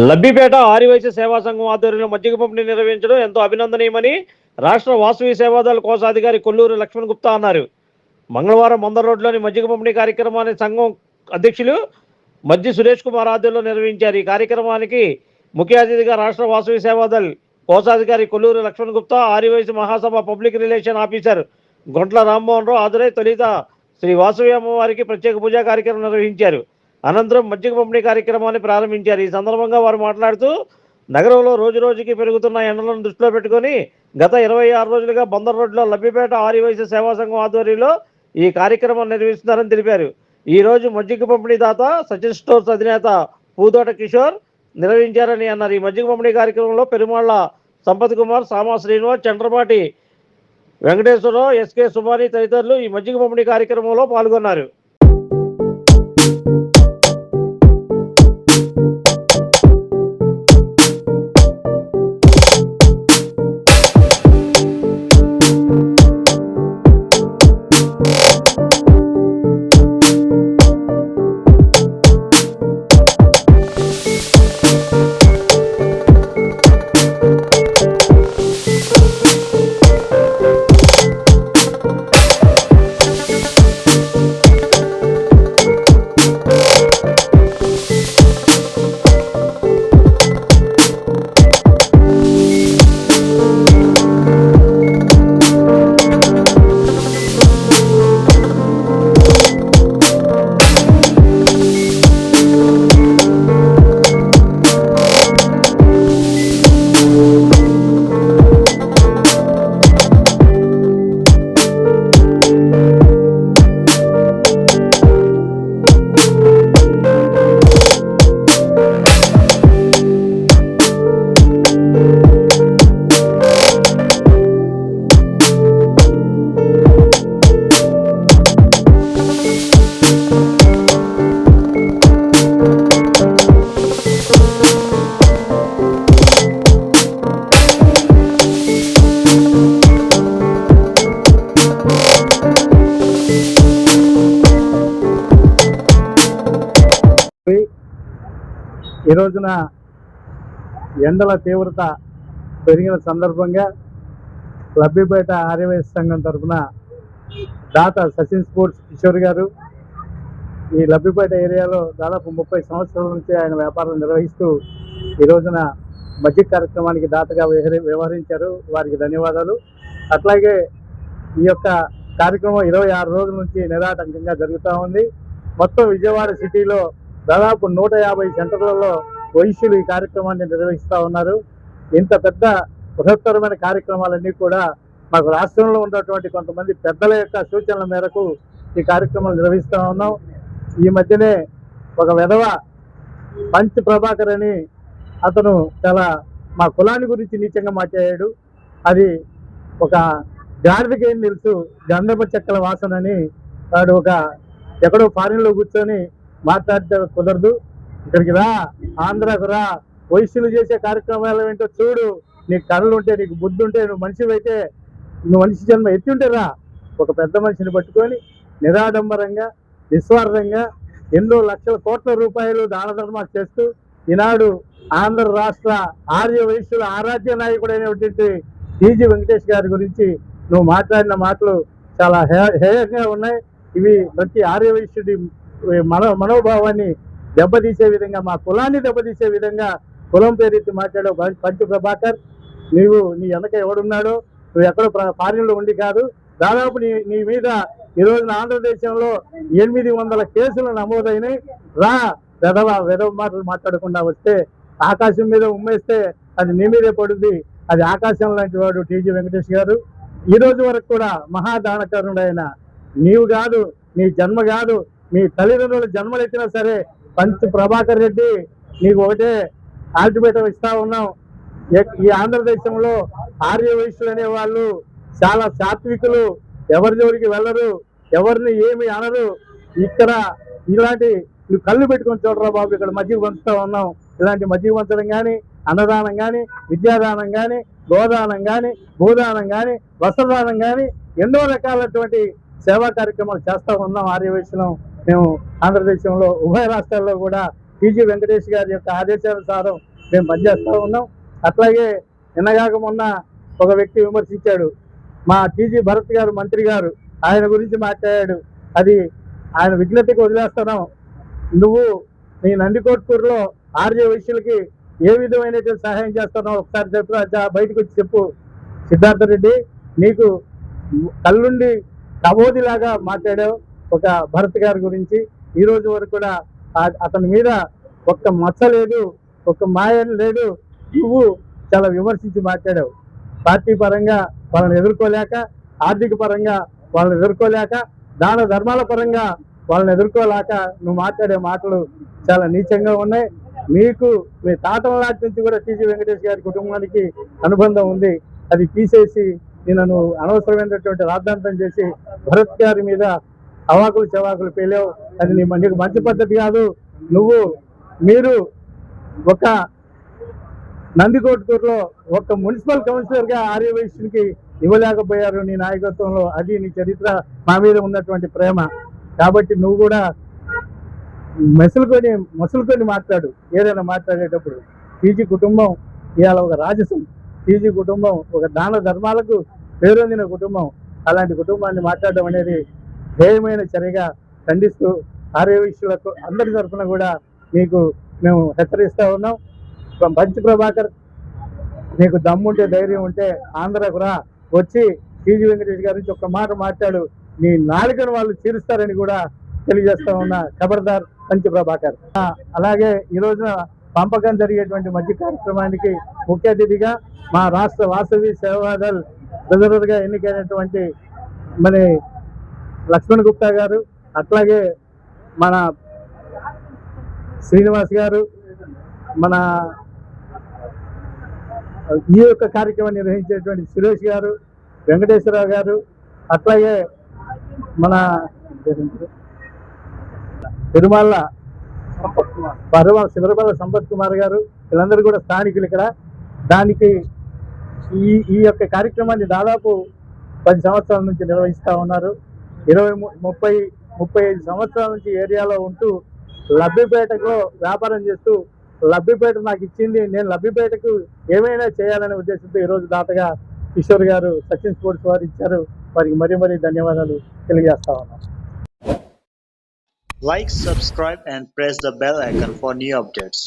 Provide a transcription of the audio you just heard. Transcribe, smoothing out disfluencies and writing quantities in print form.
లబ్బిపేట ఆర్యవైశ్య సేవా సంఘం ఆధ్వర్యంలో మజ్జిగ పంపిణీ నిర్వహించడం ఎంతో అభినందనీయమని రాష్ట్ర వాసవి సేవాదళ కోశాధికారి కొల్లూరు లక్ష్మణ్ గుప్తా అన్నారు. మంగళవారం మందర్ రోడ్లోని మజ్జిగ పంపిణీ కార్యక్రమాన్ని సంఘం అధ్యక్షులు మజ్జి సురేష్ కుమార్ ఆధ్వర్యంలో నిర్వహించారు. ఈ కార్యక్రమానికి ముఖ్య అతిథిగా రాష్ట్ర వాసవి సేవాదళ కోశాధికారి కొల్లూరు లక్ష్మణ్ గుప్తా, ఆర్యవైశ్య మహాసభ public relation officer గొంట్ల Rammohan Rao హాజరై తొలుత శ్రీ వాసవి అమ్మవారికి ప్రత్యేక పూజా కార్యక్రమం నిర్వహించారు. అనంతరం మజ్జిగ పంపిణీ కార్యక్రమాన్ని ప్రారంభించారు. ఈ సందర్భంగా వారు మాట్లాడుతూ నగరంలో రోజు రోజుకి పెరుగుతున్న ఎండలను దృష్టిలో పెట్టుకుని గత 26 రోజులుగా బందర్ రోడ్లో లబ్బిపేట ఆర్యవైశ్య సేవా సంఘం ఆధ్వర్యంలో ఈ కార్యక్రమం నిర్వహిస్తున్నారని తెలిపారు. ఈ రోజు మజ్జిగ పంపిణీ దాత సచిన్ స్టోర్స్ అధినేత పూదోట కిషోర్ నిర్వహించారని అన్నారు. ఈ మజ్జిగ పంపిణీ కార్యక్రమంలో పెరుమాళ్ల సంపత్ కుమార్, సామా శ్రీనివాస్, చంద్రపాటి వెంకటేశ్వరరావు, ఎస్కే సుమాని తదితరులు ఈ మజ్జిగ పంపిణీ కార్యక్రమంలో పాల్గొన్నారు. ఈ రోజున ఎండల తీవ్రత పెరిగిన సందర్భంగా లబ్బిపేట ఆర్యవైశ్య సంఘం తరఫున దాత సచిన్ స్పోర్ట్స్ కిషోర్ గారు ఈ లబ్బిపేట ఏరియాలో దాదాపు 30 సంవత్సరాల నుంచి ఆయన వ్యాపారం నిర్వహిస్తూ ఈ రోజున మజ్జిగ కార్యక్రమానికి దాతగా వ్యవహరించారు. వారికి ధన్యవాదాలు. అట్లాగే ఈ యొక్క కార్యక్రమం 26 రోజుల నుంచి నిరాటంకంగా జరుగుతూ ఉంది. మొత్తం విజయవాడ సిటీలో దాదాపు 150 సెంటర్లలో వైశ్యులు ఈ కార్యక్రమాన్ని నిర్వహిస్తూ ఉన్నారు. ఇంత పెద్ద బృహత్తరమైన కార్యక్రమాలన్నీ కూడా మాకు రాష్ట్రంలో ఉన్నటువంటి కొంతమంది పెద్దల యొక్క సూచనల మేరకు ఈ కార్యక్రమాలు నిర్వహిస్తూ ఉన్నాం. ఈ మధ్యనే ఒక విధవ పంచ్ ప్రభాకర్ అని అతను చాలా మా కులాన్ని గురించి నీచంగా మాట్లాడాడు. అది ఒక గాడిదకేం తెలుసు గంధపు చెక్కల వాసనని వాడు ఒక ఎక్కడో ఫారిన్లో కూర్చొని మాట్లాడితే కుదరదు. ఇక్కడికి రా, ఆంధ్రాకు రా, వైశ్యులు చేసే కార్యక్రమాలు ఏంటో చూడు. నీకు కళ్ళు ఉంటే, నీకు బుద్ధి ఉంటే, నువ్వు మనిషివైతే, నువ్వు మనిషి జన్మ ఎత్తి ఉంటే రా. ఒక పెద్ద మనిషిని పట్టుకొని నిరాడంబరంగా నిస్వార్థంగా ఎన్నో లక్షల కోట్ల రూపాయలు దాన ధర్మాలు చేస్తూ ఈనాడు ఆంధ్ర రాష్ట్ర ఆర్య వైశ్యుల ఆరాధ్య నాయకుడైనటువంటి టీజీ వెంకటేష్ గారి గురించి నువ్వు మాట్లాడిన మాటలు చాలా హేయంగా ఉన్నాయి. ఇవి ప్రతి ఆర్య వైశ్యుడి మనోభావాన్ని దెబ్బతీసే విధంగా, మా కులాన్ని దెబ్బతీసే విధంగా కులం పేరెత్తి మాట్లాడావు పంచ ప్రభాకర్. నీవు నీ వెనక ఎవడున్నాడో, నువ్వు ఎక్కడో ఫారిన్లో ఉండి కాదు. దాదాపు నీ మీద ఈ రోజున ఆంధ్రదేశంలో 800 కేసులు నమోదైనాయి. రా, వెధవ మాటలు మాట్లాడకుండా వస్తే ఆకాశం మీద ఉమ్మేస్తే అది నీ మీదే పడుద్ది. అది ఆకాశం లాంటి వాడు టీజీ వెంకటేష్ గారు. ఈ రోజు వరకు కూడా మహాదానకరుడైన నీవు కాదు, నీ జన్మ కాదు, మీ తల్లిదండ్రులు జన్మలెత్తినా సరే పంచ్ ప్రభాకర్ రెడ్డి నీకు ఒకటే ఆల్టిమేటం ఇస్తా ఉన్నాం. ఈ ఆంధ్రదేశంలో ఆర్య వైశ్యులు అనే వాళ్ళు చాలా సాత్వికులు, ఎవరి జోలికి వెళ్ళరు, ఎవరిని ఏమి అనరు. ఇక్కడ ఇలాంటి నువ్వు కళ్ళు పెట్టుకొని చూడరా బాబు, ఇక్కడ మజ్జిగ పంచుతూ ఉన్నాం. ఇలాంటి మజ్జిగ పంచడం కానీ, అన్నదానం కానీ, విద్యాదానం కానీ, గోదానం కానీ, భూదానం కానీ, వస్త్రదానం కానీ ఎన్నో రకాలటువంటి సేవా కార్యక్రమాలు చేస్తూ ఉన్నాం. ఆర్యవైశ్యం మేము ఆంధ్రదేశంలో ఉభయ రాష్ట్రాల్లో కూడా టీజీ వెంకటేష్ గారి యొక్క ఆదేశానుసారం మేము పనిచేస్తూ ఉన్నాం. అట్లాగే నిన్నగాక మొన్న ఒక వ్యక్తి విమర్శించాడు, మా టీజీ భరత్ గారు మంత్రి గారు ఆయన గురించి మాట్లాడాడు. అది ఆయన విజ్ఞతకి వదిలేస్తున్నాం. నువ్వు నీ నందికోట్కూరులో ఆర్జే వైశ్యులకి ఏ విధమైనటువంటి సహాయం చేస్తున్నావు ఒకసారి చెప్పు, బయటకు వచ్చి చెప్పు. సిద్ధార్థ రెడ్డి, నీకు కళ్ళుండి కబోదిలాగా మాట్లాడావు ఒక భరత్ గారి గురించి. ఈ రోజు వరకు కూడా అతని మీద ఒక్క మచ్చ లేదు, ఒక్క మాయం లేదు. నువ్వు చాలా విమర్శించి మాట్లాడావు. పార్టీ పరంగా వాళ్ళని ఎదుర్కోలేక, ఆర్థిక పరంగా వాళ్ళని ఎదుర్కోలేక, దాన ధర్మాల పరంగా వాళ్ళని ఎదుర్కోలేక నువ్వు మాట్లాడే మాటలు చాలా నీచంగా ఉన్నాయి. మీకు మీ తాతల నాటి నుంచి కూడా టీజీ వెంకటేష్ గారి కుటుంబానికి అనుబంధం ఉంది. అది తీసేసి నేను అనవసరమైనటువంటి రాద్ధాంతం చేసి భరత్ గారి మీద అవాకులు చవాకులు పేలేవు. అది నీకు మంచి పద్ధతి కాదు. మీరు ఒక నందికోట్కూరులో ఒక మున్సిపల్ కౌన్సిలర్గా ఆర్యవైశ్యునికి ఇవ్వలేకపోయారు నీ నాయకత్వంలో. అది నీ చరిత్ర, మా మీద ఉన్నటువంటి ప్రేమ. కాబట్టి నువ్వు కూడా మసులుకొని మాట్లాడు ఏదైనా మాట్లాడేటప్పుడు. టీజీ కుటుంబం ఇవాళ ఒక రాజసం. టీజీ కుటుంబం ఒక దాన ధర్మాలకు పేరొందిన కుటుంబం. అలాంటి కుటుంబాన్ని మాట్లాడడం అనేది ధ్యేయమైన చర్యగా ఖండిస్తూ ఆర్యవైశ్యులకు అందరి తరఫున కూడా మేము హెచ్చరిస్తూ ఉన్నాం. పంచి ప్రభాకర్, నీకు దమ్ముంటే ధైర్యం ఉంటే ఆంధ్రకు రా, వచ్చి టీజీ వెంకటేష్ గారి నుంచి ఒక్క మాట మాట్లాడు. నీ నాలుకను వాళ్ళు చీరుస్తారని కూడా తెలియజేస్తా ఉన్నా. ఖబర్దార్ పంచి ప్రభాకర్. అలాగే ఈ రోజున పంపకం జరిగేటువంటి మధ్య కార్యక్రమానికి ముఖ్య అతిథిగా మా రాష్ట్ర వాసవి సేవాదల్ ట్రెజరర్గా ఎన్నికైనటువంటి మన లక్ష్మణ్ గుప్తా గారు, అట్లాగే మన శ్రీనివాస్ గారు, మన ఈ యొక్క కార్యక్రమాన్ని నిర్వహించేటువంటి సురేష్ గారు, వెంకటేశ్వరరావు గారు, అట్లాగే మన తిరుమల సంపత్ కుమార్ గారు, వీళ్ళందరూ కూడా స్థానికులు ఇక్కడ. దానికి ఈ యొక్క కార్యక్రమాన్ని దాదాపు 10 సంవత్సరాల నుంచి నిర్వహిస్తూ ఉన్నారు. 35 సంవత్సరాల నుంచి ఏరియాలో ఉంటూ లబ్బిపేటలో వ్యాపారం చేస్తూ, లబ్బిపేట నాకు ఇచ్చింది, నేను లబ్బిపేటకు ఏమైనా చేయాలనే ఉద్దేశంతో ఈరోజు దాతగా కిషోర్ గారు సచిన్ స్పోర్ట్స్ వారు ఇచ్చారు. వారికి మరీ ధన్యవాదాలు తెలియజేస్తా ఉన్నాం. Like, subscribe and press the bell icon for new updates.